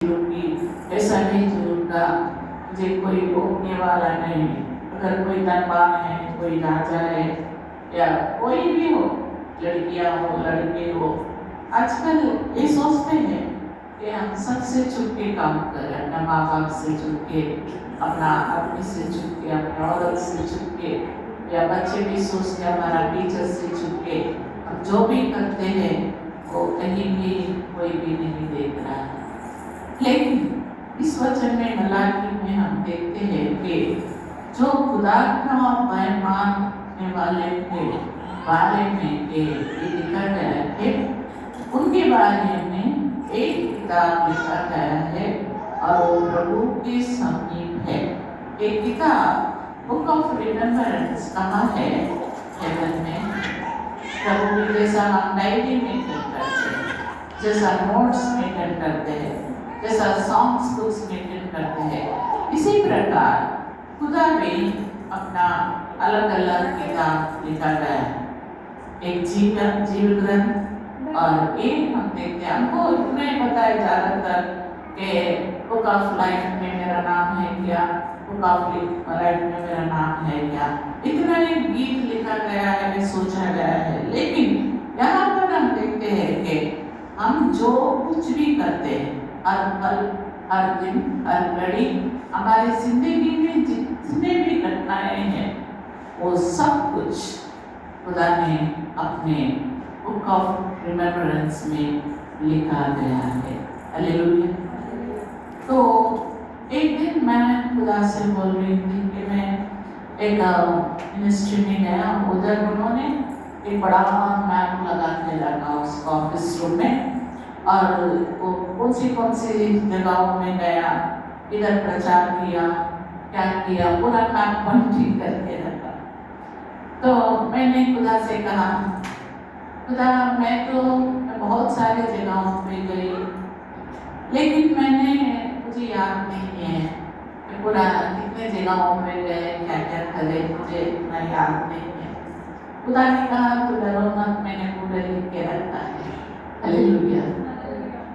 कि ऐसा नहीं झूठा, मुझे कोई रोकने वाला नहीं। अगर कोई धनवान है, कोई राजा है या कोई भी हो, लड़कियां हो लड़के हो, आजकल ये सोचते हैं कि हम सबसे छुप के काम करें, अपना माँ बाप से छुप के, अपना आदमी से छुप के, अपनी औरत से छुप के, या बच्चे भी सोचते हैं हमारा टीचर से छुप के। हम जो भी करते हैं वो कहीं भी कोई भी नहीं देख रहा है। लेकिन इस वचन में मलाकी में हम देखते हैं कि जो खुदा का वह मानने वाले के बारे में ये लिखा गया है, उनके बारे में एक किताब लिखा गया है और वो प्रभु के समीप है। एक किताब बुक ऑफ रिमेम्बरेंस कहाँ है? हेवन में। प्रभु की जैसा हम डायरी मेंटेन करते हैं, जैसा नोट्स मेंटेन करते हैं, जैसा सॉन्ग्स बुक्स मेंटेन करते हैं, इसी प्रकार खुदा भी अपना अलग अलग किताब लिखा गया है। एक जीव ग्रंथ और एक हम देखते हैं, हमको इतना ही पता है ज़्यादातर कि बुक ऑफ लाइफ में मेरा नाम है क्या, बुक ऑफ लाइफ में मेरा नाम है क्या, इतना ही गीत लिखा गया है, सोचा गया है। लेकिन यहाँ पर हम देखते हैं कि हम जो कुछ भी करते हैं, हर पल, हर दिन, हर घड़ी, हमारी जिंदगी में जितने भी घटनाएं हैं, वो सब कुछ खुदा ने अपने बुक ऑफ रिमेम्बरेंस में लिखा गया है। हालेलुया। तो एक दिन मैं खुदा से बोल रही थी कि मैं एक मिनिस्ट्री में गया, उधर उन्होंने एक बड़ा मैप लगा के रखा उसका ऑफिस रूम में, और वो कौन सी जगहों में गया, इधर प्रचार किया, क्या किया, पूरा मैप पॉइंटिंग करके रखा। तो मैंने खुदा से कहा, खुदा मैं बहुत सारी जगहों पे गई, लेकिन मुझे याद नहीं है कि पूरा कितने जगहों पे गए, क्या क्या करे, मुझे इतना याद नहीं है। खुदा ने कहा तू डरो मत, मैंने पूरा लिख के रखा है। हालेलुया।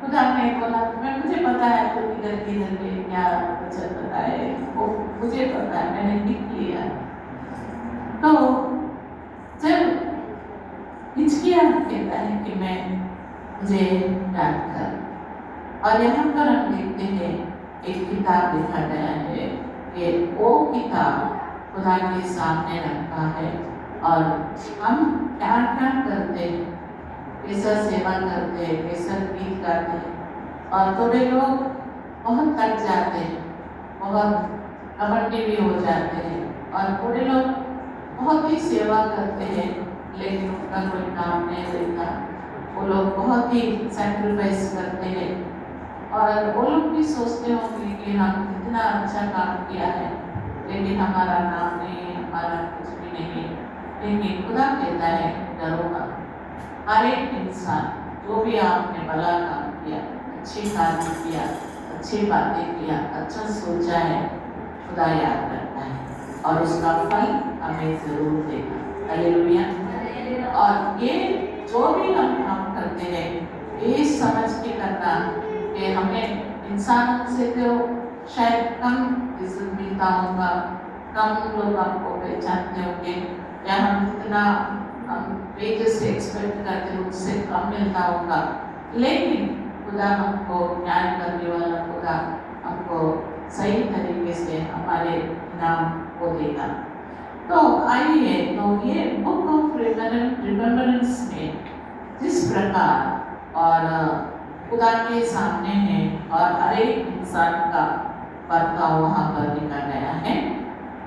खुदा ने बोला मुझे पता है तो किधर किधर पे क्या कुछ पता है, वो मुझे पता है, मैंने लिख लिया। तो जब हिचकिया कहता है कि मुझे याद कर, और यहाँ पर हम देखते हैं एक किताब लिखा गया है कि वो किताब खुदा के सामने रखा है, और हम क्या क्या करते हैं, कैसा सेवा करते हैं, कैसा गीत गाते हैं, और थोड़े लोग बहुत थक जाते हैं, बहुत घमंडी भी हो जाते हैं, और थोड़े लोग बहुत ही सेवा करते हैं लेकिन उनका कोई काम नहीं रहता। वो लोग बहुत ही सैक्रिफाइस करते हैं, और वो लोग भी सोचते होंगे कि हम इतना अच्छा काम किया है लेकिन हमारा नाम नहीं, हमारा कुछ भी नहीं। लेकिन खुदा कहता है डरो मत, हर एक इंसान जो भी आपने भला काम किया, अच्छे कार्य किया, अच्छी बातें किया, अच्छा सोचा है, खुदा याद करता है और उसका फल हमें जरूर देगा। हालेलुया। और ये जो भी हम काम करते हैं, ये समझ के करना कि हमें इंसानों से तो शायद कम इज्जत मिलता होगा, कम लोग हमको पहचानते होंगे, या हम जितना हम वेजेस से एक्सपेक्ट करते हैं उससे कम मिलता होगा, लेकिन खुदा हमको न्याय करने वाला खुदा हमको सही तरीके से हमारे इनाम को देगा। तो आइए, तो ये बुक ऑफ रिमेम्बरेंस में जिस प्रकार और खुदा के सामने है और हर एक इंसान का बर्ताव वहाँ पर लिखा गया है।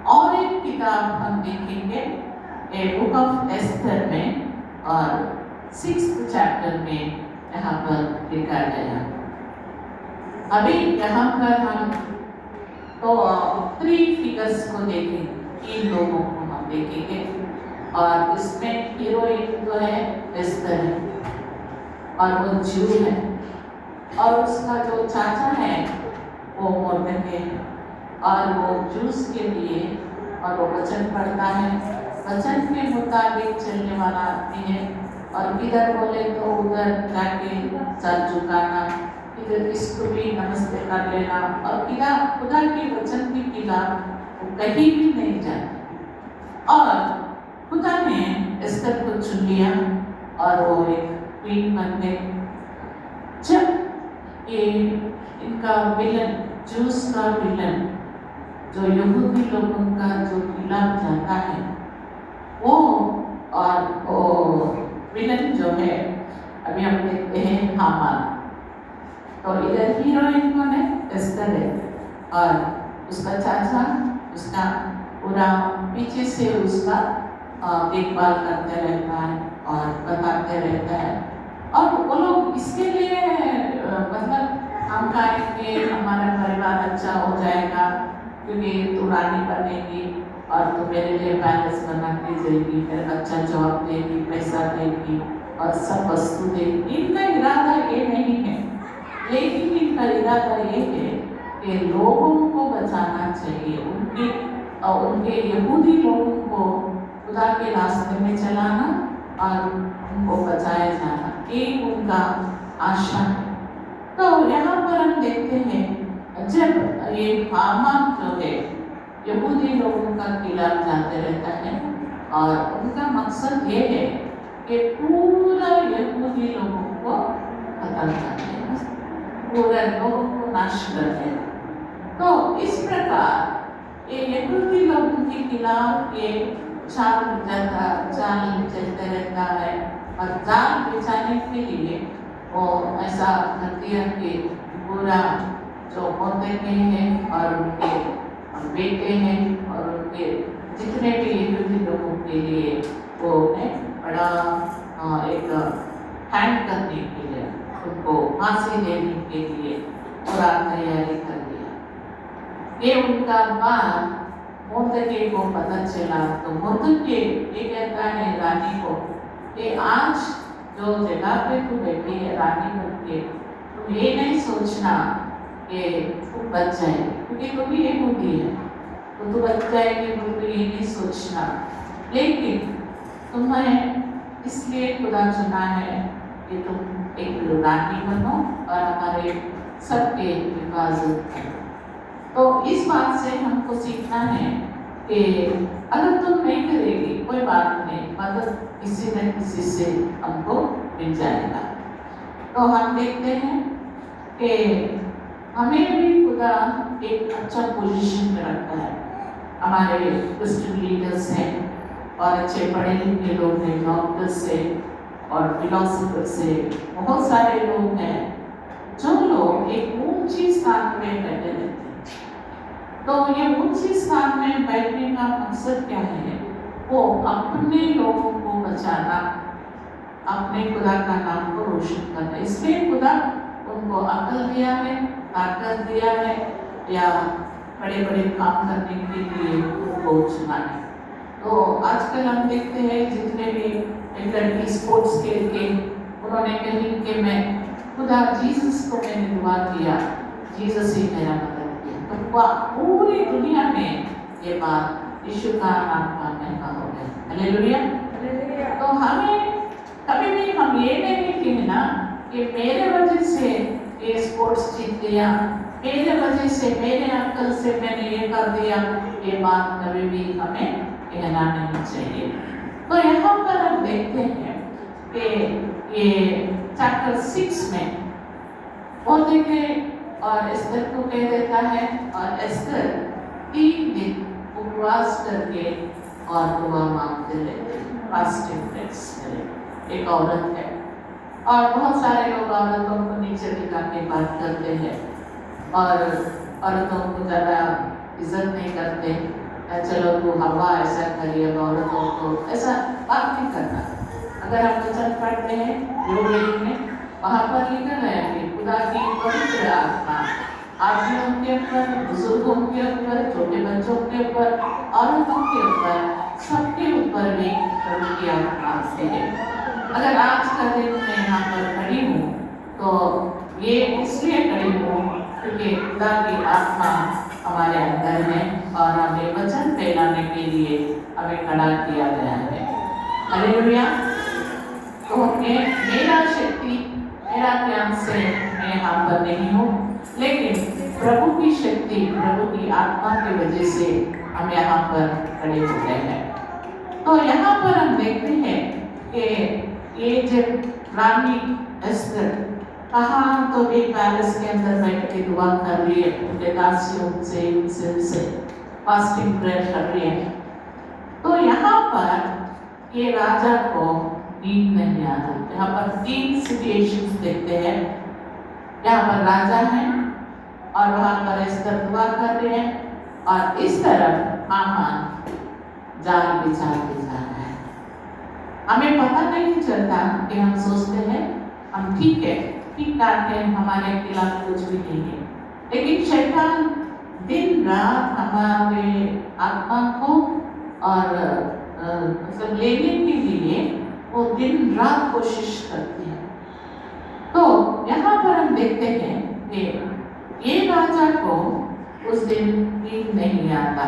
और एक किताब हम देखेंगे ए बुक ऑफ एस्थर में, और 6th चैप्टर में यहाँ पर लिखा गया। अभी यहाँ पर हम तो 3 फिगर्स को देखेंगे, 3 लोगों को हम देखेंगे, और इसमें हीरोइन जो है एस्थर है, और वो जू है, और उसका जो चाचा है वो मोर्देकै है, और वो जूस के लिए और वो वचन पढ़ता है, वचन के मुताबिक चलने वाला आदमी है, और किधर बोले तो उधर जाके सर झुकाना, इसको भी नमस्ते कर लेना और खुदा के वचन के खिलाफ वो कहीं भी नहीं जाती। और खुदा ने एस्थर को चुन लिया और वो एक क्वीन बन गई। जब ये इनका विलन, जूस का विलन, जो यहूदी लोगों का जो खिलाफ जाता है, वो और वो विलन जो है अभी हम देखते हैं हामान। तो इधर हीरोइन कौन है? एस्थर है। और उसका चाचा उसका पूरा पीछे से उसका देखभाल करते रहता है और बताते रहता है। और वो लोग इसके लिए मतलब हम कहेंगे हमारा परिवार अच्छा हो जाएगा क्योंकि तू रानी बनेगी और तू मेरे लिए पैलेस बना के जाएगी, फिर अच्छा जॉब देगी, पैसा देगी और सब वस्तु देगी। इनका इरादा ये नहीं है, लेकिन इनका इरादा ये है कि लोगों को बचाना चाहिए, उनके यहूदी लोगों को खुदा के रास्ते में चलाना और उनको बचाया जाना, ये उनका आशा है। तो यहाँ पर हम देखते हैं जब ये हामान जो है यहूदी लोगों का खिलाफ जाते रहता है और उनका मकसद ये है कि पूरा यहूदी लोगों को खत्म कर देना, पूरे लोगों को नाश कर देना। तो इस प्रकार ये यहूदी लोगों के खिलाफ ये चाल चलते रहता है और जान बचाने के लिए वो ऐसा करती है कि पूरा जो पोते के हैं और उनके बेटे हैं और उनके जितने भी यहूदी लोगों के लिए वो बड़ा एक हैंड करने के लिए, उनको फांसी देने के लिए पूरा तैयारी कर दिया। ये उनका बात मोर्दके को पता चला तो मोर्दके ये कहता है रानी को कि आज जो जगह पे तू बैठी है रानी बनके, तुम ये नहीं सोचना कि तू बच जाएगी क्योंकि तू भी यहूदी है तो तू बच जाएगी, बिल्कुल ये नहीं सोचना। लेकिन तुम्हें इसलिए खुदा चुना है कि तुम एक रानी बनो और हमारे सबके हिफाजत करो। तो इस बात से हमको सीखना है कि अगर तुम नहीं करेगी कोई बात नहीं, मदद किसी न किसी से हमको मिल जाएगा। तो हम देखते हैं कि हमें भी खुदा एक अच्छा पोजीशन में रखता है। हमारे क्रिश्चियन लीडर्स हैं और अच्छे पढ़े लिखे लोग हैं, डॉक्टर्स से और फिलोसफर से, बहुत सारे लोग हैं जो लोग एक ऊंची स्थान में बैठे रहते हैं। तो ये ऊंची स्थान में बैठने का मकसद क्या है? वो अपने लोगों को बचाना, अपने खुदा का नाम को रोशन करना। इसलिए खुदा उनको अकल दिया है, ताकत दिया है या बड़े बड़े काम करने के लिए उनको चुना है। तो आजकल हम देखते हैं जितने भी लड़की स्पोर्ट्स खेल के उन्होंने कही कि मैं खुदा जीसस को मैंने दुआ किया, जीसस ही मेरा मदद किया। तो पूरी दुनिया में ये बात यीशु का नाम का महंगा हो गया। हालेलुया। तो हमें कभी भी हम ये नहीं कहना कि मेरे वजह से ये स्पोर्ट्स जीत गया, मेरे वजह से, मेरे अक्ल से मैंने ये कर दिया, ये बात कभी भी हमें कहना नहीं चाहिए। तो यहाँ पर हम देखते हैं कि ये चैप्टर 6 में मोर्दके और एस्थर को कह देता है और एस्थर 3 दिन उपवास करके और दुआ मांगते रहते, फास्टिंग प्रेयर्स एक औरत है और बहुत सारे लोग औरतों को नीचे दिखा के बात करते हैं और औरतों को ज़्यादा इज्जत नहीं करते। चलो तू हवा ऐसा करिए, औरतों को ऐसा बात नहीं करना। अगर हम वचन पढ़ते हैं योग में, वहाँ पर लिखा है कि खुदा की पवित्र आत्मा आदमियों के ऊपर, बुजुर्गों के ऊपर, छोटे बच्चों के ऊपर, औरतों के ऊपर, सबके ऊपर भी प्रभु की आत्मा है। अगर आज का दिन मैं यहाँ पर खड़ी हूँ तो ये इसलिए खड़ी हूँ क्योंकि खुदा की आत्मा हमारे अंदर है और हमें वचन फैलाने के लिए हमें खड़ा किया गया है। हालेलुया। तो मेरा शक्ति, मेरा मेरा ज्ञान से मैं यहाँ पर नहीं हूँ, लेकिन प्रभु की शक्ति, प्रभु की आत्मा की वजह से हम यहाँ पर खड़े हो गए हैं। तो यहाँ पर हम देखते हैं कि ये जब रानी एस्तर कहाँ तो एक पैलेस के अंदर बैठ के दुआ कर रही है, उनके दासियों से फास्टिंग प्रेयर कर रही है। तो यहाँ पर ये राजा को नींद नहीं आता। यहाँ पर 3 सिचुएशंस देखते हैं। यहाँ पर राजा है और वहाँ पर एस्तर दुआ कर रहे हैं, और इस तरफ हामान जाल बिछा रहा है। हमें पता नहीं चलता कि हम सोचते हैं हम ठीक है, ठीक ठाक है, हमारे खिलाफ कुछ भी नहीं है, लेकिन शैतान दिन रात हमारे आत्मा को और मतलब लेने के लिए वो दिन रात कोशिश करते हैं। तो यहाँ पर हम देखते हैं कि ये राजा को उस दिन नींद नहीं आता।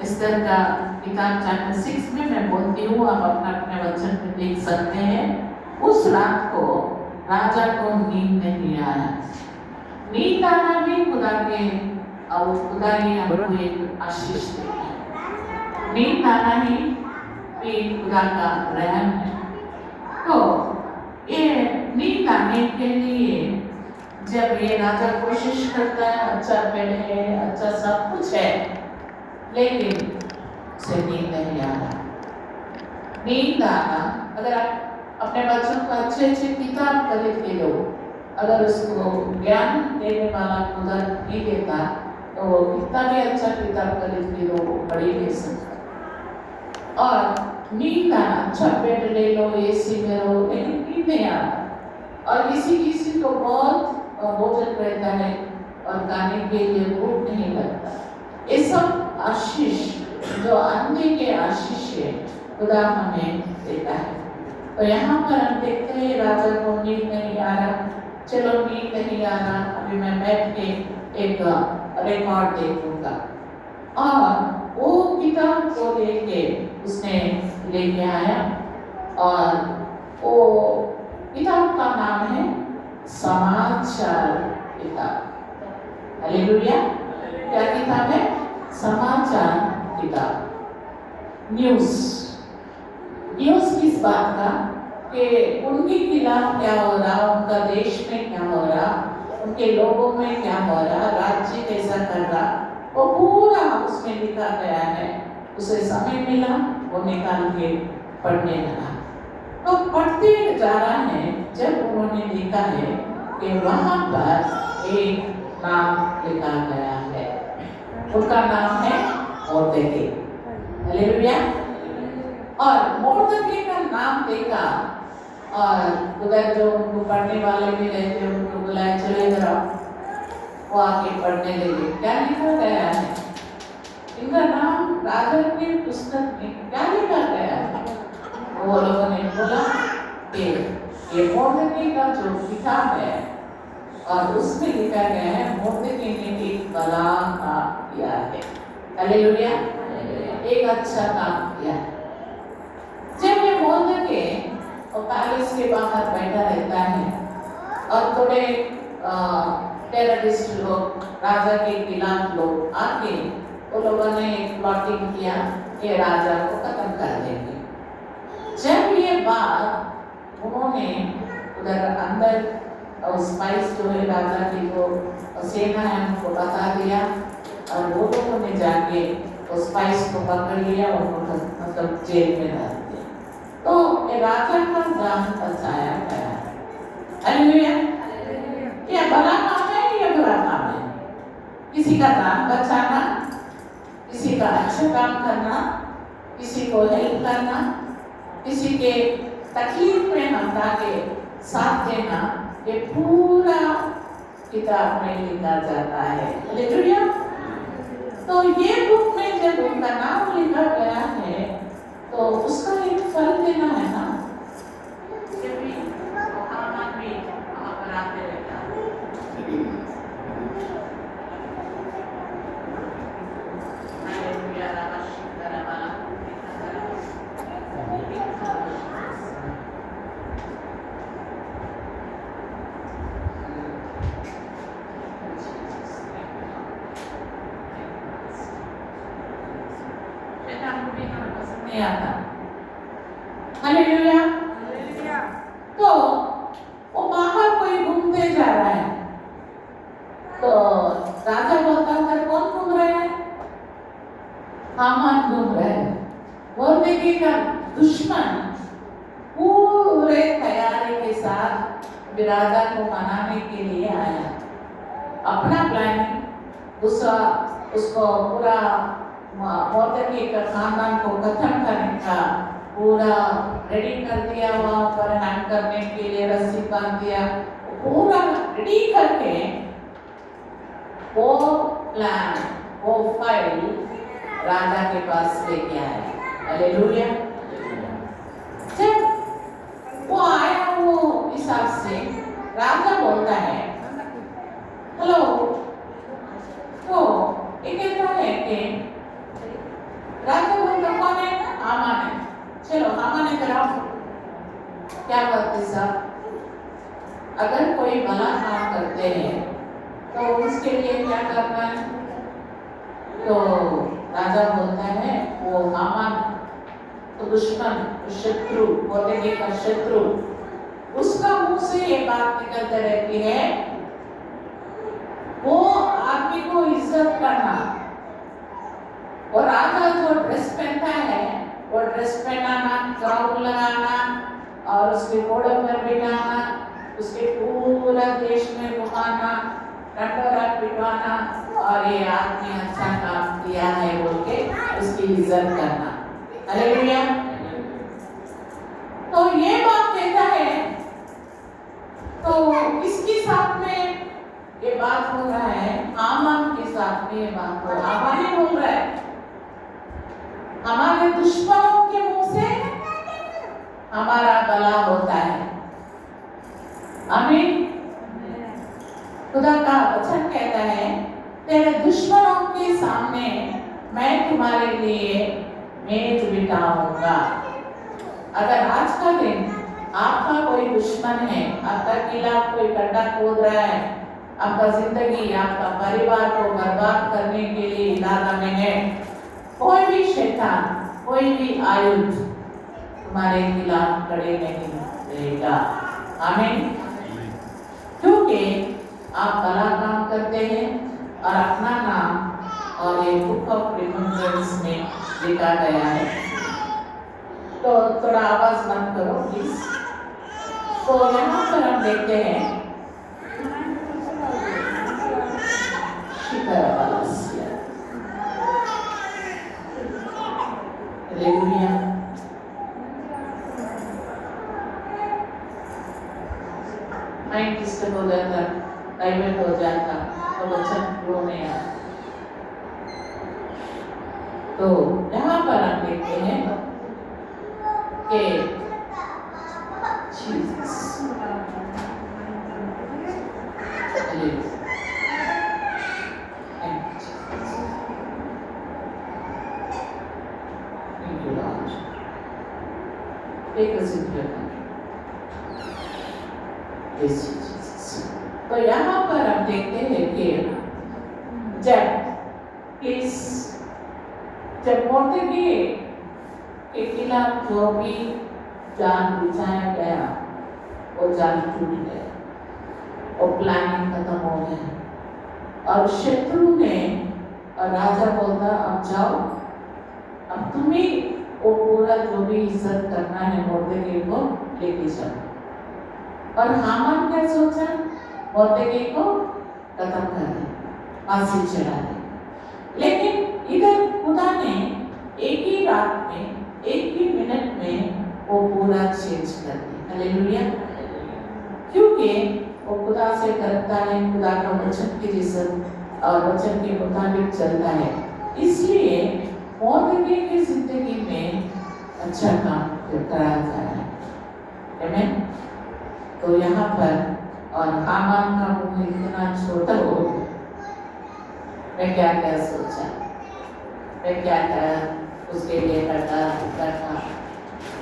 एस्तर का किताब चैप्टर 6 में मैं बोलती हूँ, आप अपने वचन में देख सकते हैं। उस रात को राजा को नींद नहीं आया। नींद आना भी खुदा के, और खुदा ही हमको एक आशीष देता है। नींद आना ही भी खुदा का रहम है। तो ये नींद आने के लिए जब ये राजा कोशिश करता है, अच्छा बेड है, अच्छा सब कुछ है, लेकिन उसे नींद नहीं आना। नींद आना, अगर आप अपने बच्चों को अच्छे अच्छे किताब खरीद के दो, अगर उसको ज्ञान देने वाला खुदा नहीं देता तो वो कितना भी अच्छा किताब खरीद के दो, वो पढ़ ही नहीं सकता। और नींद आना, अच्छा बेड ले लो, एसी में रहो, लेकिन नींद नहीं आता। और किसी को बहुत भोजन रहता है और खाने के लिए भूख नहीं लगता। ये सब आशीष, जो अंधे के आशीष है, खुदा हमें देता है। तो यहाँ पर हम देखते हैं राजा को नींद नहीं आ रहा। चलो नींद नहीं आ रहा, अभी मैं बैठ के एक रिकॉर्ड देखूंगा। और वो किताब को लेके उसने लेके आया, और वो किताब का नाम है समाचार किताब। हालेलुया। क्या किताब है? समाचार किताब। न्यूज़ किस बात का? कि उनके खिलाफ क्या हो रहा, उनका देश में क्या हो रहा, उनके लोगों में क्या हो रहा, राज्य कैसा कर रहा, वो पूरा उसमें लिखा गया है। उसे समय मिला, वो निकाल के पढ़ने लगा। तो पढ़ते जा रहा है, जब उन्होंने देखा है कि वहाँ पर एक नाम लिखा गया है, उनका नाम है मोर्देकै। हालेलुया। और मोर्देकै का नाम देखा, और उधर जो उनको पढ़ने वाले भी रहते, उनको बुलाया, चले इधर आओ। वो आके पढ़ने लगे। क्या लिखा गया है? इनका नाम राजा की पुस्तक में क्या लिखा गया है? वो लोगों ने बोला कि ये मोर्देकै का जो किताब है, और उसमें लिखा गया है मोर्देकै ने एक भला काम किया है। हालेलुया। एक अच्छा काम किया। जब ये मोर्देकै पैलेस के बाहर बैठा रहता है, और थोड़े टेररिस्ट लोग, राजा के खिलाफ लोग आके वो लोगों ने एक प्लॉटिंग किया कि राजा को खत्म कर देंगे। जब ये बात उन्होंने उधर अंदर स्पाइस जो है राजा की वो सेना है उनको बता दिया, और वो लोगों ने जाके उस स्पाइस को पकड़ लिया, उनको मतलब जेल में डाल दिया। तो ये राजा का जान बचाया गया। हालेलुया। ये भला काम है या बुरा काम है? किसी का जान बचाना, किसी का अच्छा काम करना, किसी को हेल्प करना, किसी के तकलीफ में हम के साथ देना, ये पूरा किताब में लिखा जाता है। हालेलुया। तो ये बुक में जब उनका नाम लिखा गया है, तो उसका एक फल देना है ना। जब भी हामान भी वहाँ पर आते रहता है। नहीं आता। हालेलुया। तो वो बाहर कोई घूमते जा रहा है, तो राजा बोलता है कौन घूम रहा है? हामान घूम रहा है। मोर्देकी का दुश्मन पूरे तैयारी के साथ राजा को मनाने के लिए आया। अपना प्लानिंग, दूसरा उसको पूरा मोर्देकी का खानदान को खत्म करने का पूरा रेडी कर दिया। वहाँ पर हैंग करने के लिए रस्सी बांध दिया, पूरा रेडी करके वो प्लान, वो फाइल राजा के पास लेके आया। हालेलुया। जब वो आया वो हिसाब से राजा बोलता है हेलो, तो ये कहता है कि राजा बोलता कौन है? हामान है। चलो हामान है कराओ। क्या करते साहब, अगर कोई भला काम करते हैं तो उसके लिए क्या करना है? तो राजा बोलता है वो हामान तो दुश्मन, शत्रु, मोर्देकी का शत्रु, उसका मुंह से ये बात निकलती रहती है, वो आदमी को इज्जत करना, और राजा जो ड्रेस पहनता है वो ड्रेस पहनाना, क्राउन लगाना और उसके घोड़े पर बिठाना, उसके पूरा देश में घुमाना, डंडोरा पिटवाना, और ये आदमी अच्छा काम किया है बोल के उसकी इज्जत करना। हालेलुया। तो ये बात कहता है, तो किसके साथ में ये बात हो रहा है? हामान के साथ में ये बात हो रहा है। हामान ही बोल रहा है हमारे दुश्मनों के मुंह से हमारा भला होता है। आमीन। खुदा का वचन कहता है तेरे दुश्मनों के सामने मैं तुम्हारे लिए मेज बिठाऊंगा। अगर आज का दिन आपका कोई दुश्मन है, आपका किला कोई गड्ढा खोद रहा है, आपका जिंदगी, आपका परिवार को बर्बाद करने के लिए इरादा में है, कोई भी शैतान, कोई भी आयुध तुम्हारे खिलाफ खड़े नहीं रहेगा। आमीन। क्योंकि आप भला काम करते हैं और अपना नाम और ये बुक ऑफ रिमेम्बरेंस में लिखा गया है। तो थोड़ा आवाज बंद करो प्लीज। तो यहाँ पर हम देखते हैं शिखर वालसिया। हालेलुया। माइंड डिस्टर्ब हो जाता, डाइवर्ट हो जाता, तो वचन फ्लो में आता। तो यहाँ पर हम देखते हैं कि जीसस तो यहाँ पर हम देखते हैं कि जब मोर्देकी के खिलाफ जो भी जान बिछाया गया वो जान टूट गया, वो प्लानिंग खत्म हो गया, और शत्रु ने, और राजा बोलता अब जाओ, अब तुम्हें वो पूरा जो भी इज्जत करना है मोर्देकी को लेके जाओ। और हामान क्या सोचा? मोर्देकी को खत्म कर दे, फांसी चढ़ा दे। लेकिन इधर खुदा ने एक ही रात में, एक ही मिनट में वो पूरा चेंज कर दिया। हालेलुया। क्योंकि वो खुदा से करता है, खुदा का वचन के जैसे और वचन के मुताबिक चलता है, इसलिए मोर्देकी की जिंदगी में अच्छा काम कराया जा रहा है। आमीन। तो यहाँ पर और हामान का मुंह इतना छोटा हो, मैं क्या क्या सोचा, मैं क्या क्या उसके लिए करता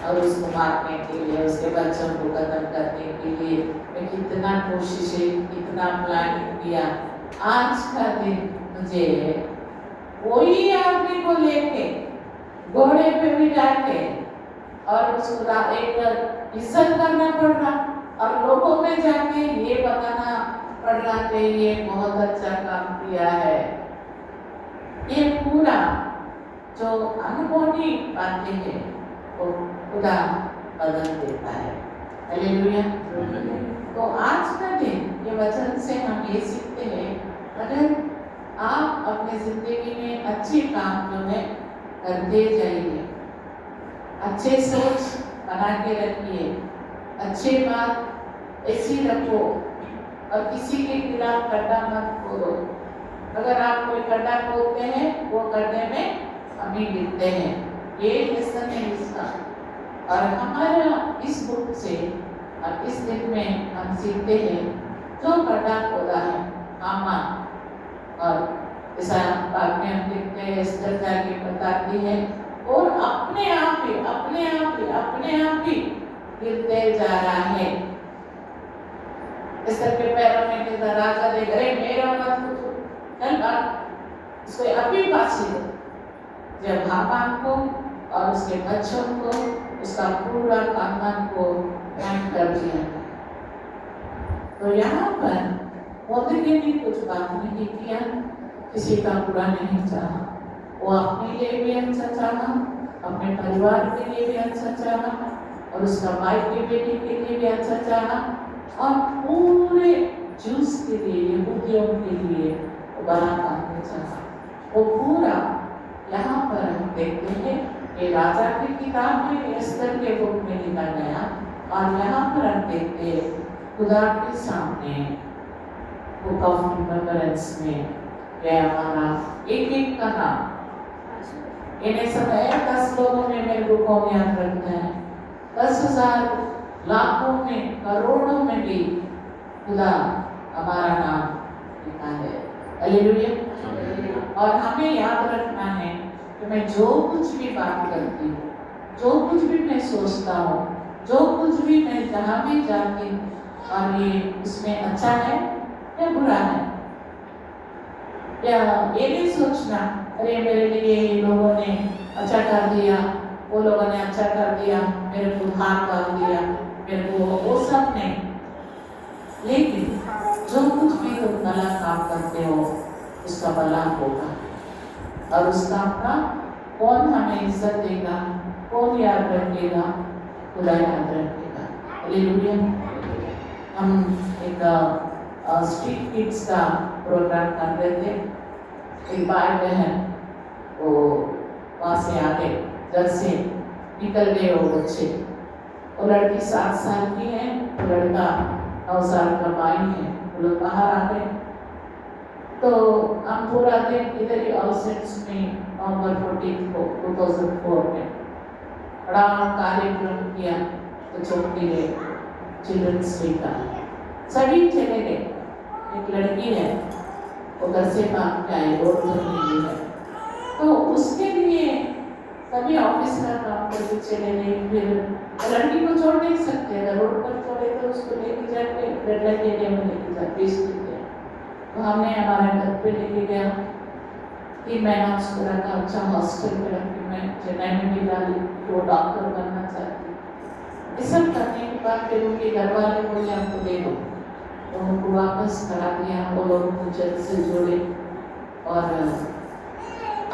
और उसको मारने के लिए, उसके बच्चों को खत्म करने के लिए मैं कितना कोशिशें, कितना प्लानिंग किया। आज का दिन मुझे वही आदमी को लेके घोड़े पे भी जाके और उसको एक इज्जत करना पड़ रहा और लोगों में जाके ये बताना पड़ रहा कि ये बहुत अच्छा काम किया है। ये पूरा जो अनहोनी बातें हैं वो खुदा बदल देता है। हालेलुया। तो आज का दिन ये वचन से हम ये सीखते हैं, अगर आप अपने जिंदगी में अच्छे काम जो है करते जाइए, अच्छे सोच बना के रखिए, अच्छी बात ऐसी रखो और किसी के खिलाफ गड्ढा मत खोदो। अगर आप कोई गड्ढा खोदते हैं वो गड्ढे में हम ही गिरते हैं। ये लेसन है इसका। और हमारा इस बुक से और इस दिन में हम सीखते हैं जो गड्ढा खोदा है हामान, और ऐसा बाद में हम देखते हैं एस्तर जाके बताती है और अपने आप ही गिरते जा रहा है। एस्तर के पैरों में गिरता, राजा देख रहे मेरा मत चल बात इसको अभी फांसी दो। जब हामान को और उसके बच्चों को, उसका पूरा खानदान को बैंड कर दिया। तो यहाँ पर मोदी ने कुछ बात नहीं किया, किसी का बुरा नहीं चाहा, वो अपने लिए भी अच्छा चाहा, अपने परिवार के लिए भी अच्छा चाहा और उसका भाई की बेटी के लिए भी अच्छा चाहा और पूरे जूस के लिए, यहूदियों के लिए वो बड़ा करना चाहा। वो पूरा यहाँ पर हम देखते हैं कि राजा की किताब में एस्तर के बुक में लिखा गया और यहाँ पर हम देखते हैं खुदा के सामने बुक ऑफ रिमेम्बरेंस में यह हमारा एक एक का नाम इन्हें सब 10 लोगों में मेरे को कौन याद रखता है, 10,000 लाखों में करोड़ों में भी खुदा हमारा नाम लिखा है। हालेलुया। और हमें याद रखना है कि मैं जो कुछ भी बात करती हूँ, जो कुछ भी मैं सोचता हूँ, जो कुछ भी मैं जहाँ भी जाती हूँ, और ये उसमें अच्छा है या बुरा है, या ये नहीं सोचना अरे मेरे लिए ये लोगों ने अच्छा कर दिया, वो लोगों ने अच्छा कर दिया, मेरे को हाथ डाल दिया, मेरे को वो सब नहीं। लेकिन जो कुछ भी तुम भला काम करते हो उसका भला होगा और उसका अपना कौन हमें इज्जत देगा, कौन याद रखेगा, खुदा याद रखेगा। हालेलुया। हम एक स्ट्रीट किड्स का प्रोग्राम कर रहे थे। एक भाई बहन वो वहाँ से आगे घर से निकल गए वो बच्चे, वो लड़की 7 साल की है, वो लड़का 9 साल का भाई है, वो लोग बाहर आ गए। तो हम पूरा दिन इधर ही ऑल सेंट्स में नवंबर 14, 2004 में बड़ा कार्यक्रम किया बच्चों के लिए, चिल्ड्रंस डे का। सभी चले गए, एक लड़की है वो घर से भाग के आई, रोड पर मिली है, तो उसके लिए सभी ऑफिस का काम करके चले गए। फिर लड़की को छोड़ नहीं सकते, अगर रोड पर छोड़े तो उसको लेके जाके रेड लाइट एरिया में लेके जा बेच देते हैं। तो हमने हमारे घर पे लेके गया, 3 महीना उसको रखा, अच्छा हॉस्टल में रखी, मैं चेन्नई में भी डाली, वो डॉक्टर बनना चाहती। ये सब करने के बाद फिर उनके घर वाले बोले हमको दे दो, तो उनको वापस करा दिया। वो लोग मुझे से जुड़े और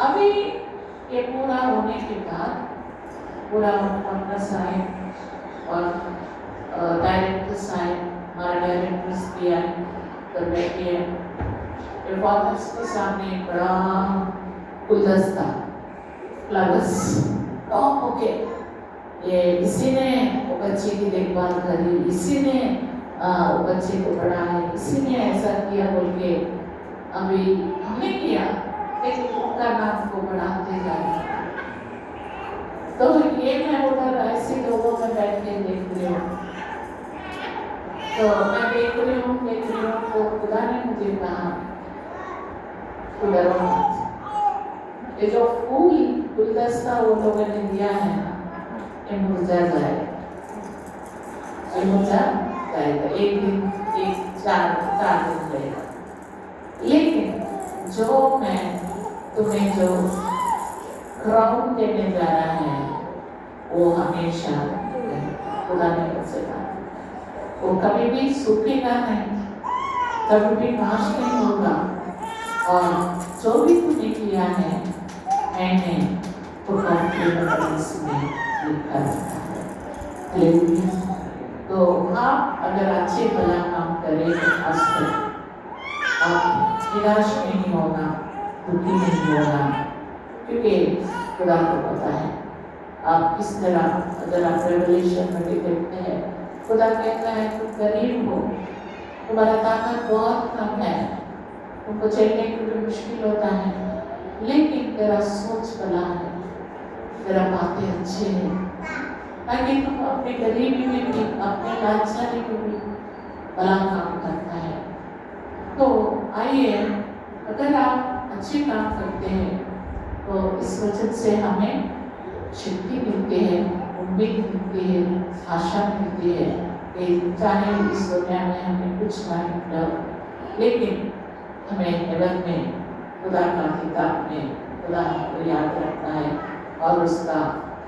अभी ये पूरा होने के बाद पूरा पार्टनर्स आए और डायरेक्टर्स आए, हमारे डायरेक्टर्स भी आए, तो बैठे परफॉर्मेंस के सामने बड़ा गुलदस्ता फ्लावर्स टॉप ओके, ये इसी ने वो बच्चे की देखभाल करी, इसी ने वो बच्चे को पढ़ाया, इसी ने ऐसा किया बोल के अभी हमने किया, लेकिन उनका नाम को बढ़ाते जा रहे हैं। तो ये मैं उधर ऐसे लोगों में बैठ के देख रही हूँ, तो मैं देख रही हूँ तो खुदा ने मुझे कहा डरो मत, ये जो फूल गुलदस्ता वो लोगों ने दिया है ना, ये मुरझा जाएगा, ये मुरझा जाएगा, एक दिन, एक 4 दिन रहेगा। लेकिन जो मैं तुम्हें जो क्राउन देने जा रहा है, वो हमेशा खुदा ने बचेगा। वो कभी भी सूखेगा नहीं, कभी भी नाश नहीं होगा। और जो भी तूने किया है मैंने तो इसमें लिखा रखा है। हालेलुया। तो आप अगर अच्छे भला काम करें तो आप निराश नहीं होगा, दुखी नहीं होगा, क्योंकि खुदा को पता है आप किस तरह। अगर आप रेवलेशन में भी देखते हैं, खुदा कहता है तुम गरीब हो, तुम्हारा ताकत बहुत कम है, तुमको चलने के लिए मुश्किल होता है, लेकिन तेरा सोच भला है, तेरा बातें अच्छे हैं, ताकि तुम अपने गरीबी में भी, अपने लाचारी में भी भला काम करता है। तो आइए, अगर आप अच्छे काम करते हैं तो इस वजह से हमें शक्ति मिलती है, उम्मीद मिलती है, आशा मिलती है कि चाहे इस दुनिया में हमें कुछ ना मिला, लेकिन हमें हेवन में खुदा का किताब में खुदा को याद रखता है और उसका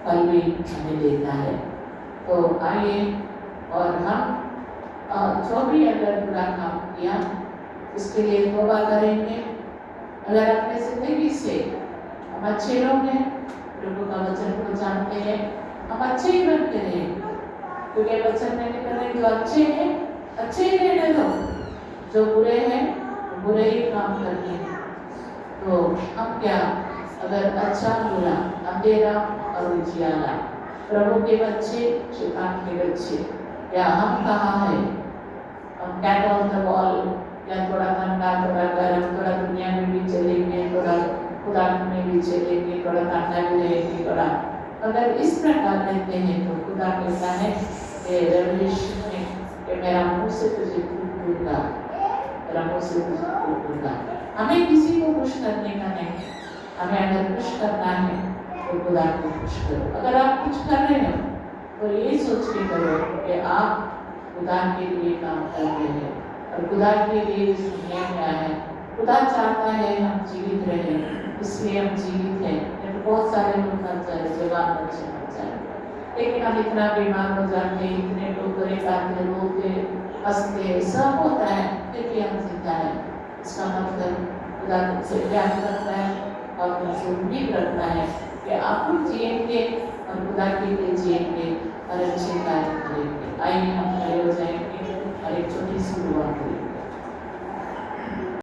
फल भी हमें देता है। तो आइए, और हम जो भी अगर बुरा काम किया उसके लिए तौबा करेंगे। अगर अपने जिंदगी से हम अच्छे लोग हैं, प्रभु का वचन को जानते हैं, हम अच्छे ही बनते रहें, क्योंकि वचन में लिखा है जो अच्छे हैं अच्छे ही रहने दो, जो बुरे हैं बुरे ही काम करते हैं। तो हम क्या, अगर अच्छा बुरा, अंधेरा और उजियाला, प्रभु के बच्चे शैतान के बच्चे, या हम कहाँ हैं? हम कैट ऑन द वॉल, या थोड़ा ठंडा थोड़ा गर्म, थोड़ा दुनिया में भी चलेंगे, थोड़ा खुदा में भी चलेंगे, थोड़ा ठंडा भी रहेंगे, थोड़ा। अगर इस प्रकार रहते हैं तो खुदा कहता है कि रेवलेशन में कि मेरा मुंह से तुझे फूट दूंगा, मेरा मुंह से तुझे फूट दूंगा। हमें किसी को खुश करने का नहीं, हमें अगर खुश करना है तो खुदा को खुश करो। अगर आप कुछ कर रहे हो तो ये सोच के करो कि आप खुदा के लिए काम कर रहे हैं, और खुदा के लिए इस दुनिया में आए हैं। खुदा चाहता है हम जीवित रहें, इसलिए हम जीवित हैं। तो बहुत सारे लोग मर जाए, जवान बच्चे मर जाए, लेकिन हम इतना बीमार हो जाते हैं, इतने टोकरे खाते, रोते, हंसते, सब होता है, फिर भी हम जिंदा है। इसका मतलब खुदा तुमसे प्यार करता है और तुमसे उम्मीद रखता है कि आप लोग जिएंगे और खुदा के लिए जिएंगे और अच्छे कार्य करेंगे। आइए हम खड़े हो जाएंगे और एक छोटी सी दुआ करेंगे।